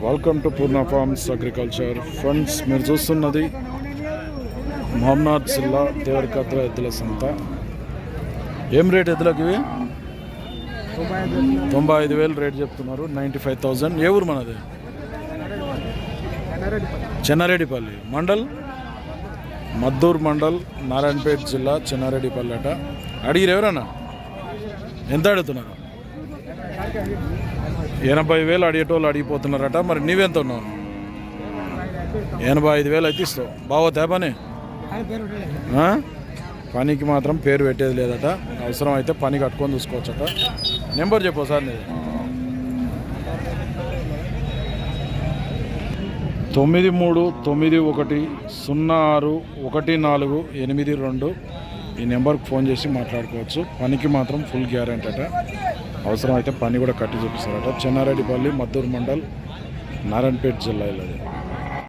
Welcome to Purna forms agriculture. Friends, మీరు చూస్తున్నది మహబూబ్నగర్ జిల్లా దేవరకద్ర ఎద్దుల సంత. ఏం రేట్ ఎద్దులకి ఇవి? 95,000 రేట్ చెప్తున్నారు. 95,000. ఏ ఊరు మనది? చెన్నారెడ్డిపల్లి మండల్, మద్దూరు మండల్, నారాయణపేట జిల్లా, చెన్నారెడ్డిపల్లి అట. అడిగిరు ఎవరన్నా? ఎంత అడుగుతున్నారు? 80,000 అడిగేటోళ్ళు అడిగిపోతున్నారట. మరి నీవెంత ఉన్నావు? 85,000 అయితే ఇస్తావు. బాగోతా పని? పనికి మాత్రం పేరు పెట్టేది లేదట. అవసరం అయితే పని కట్టుకొని చూసుకోవచ్చట. నెంబర్ చెప్పు సార్ నీది. 9391061482. ఈ నెంబర్కి ఫోన్ చేసి మాట్లాడుకోవచ్చు. పనికి మాత్రం ఫుల్ గ్యారెంటీ అట. అవసరం అయితే పని కూడా కట్టి చూపిస్తారట. చెన్నారెడ్డిపల్లి, మద్దూరు మండల్, నారాయణపేట జిల్లా.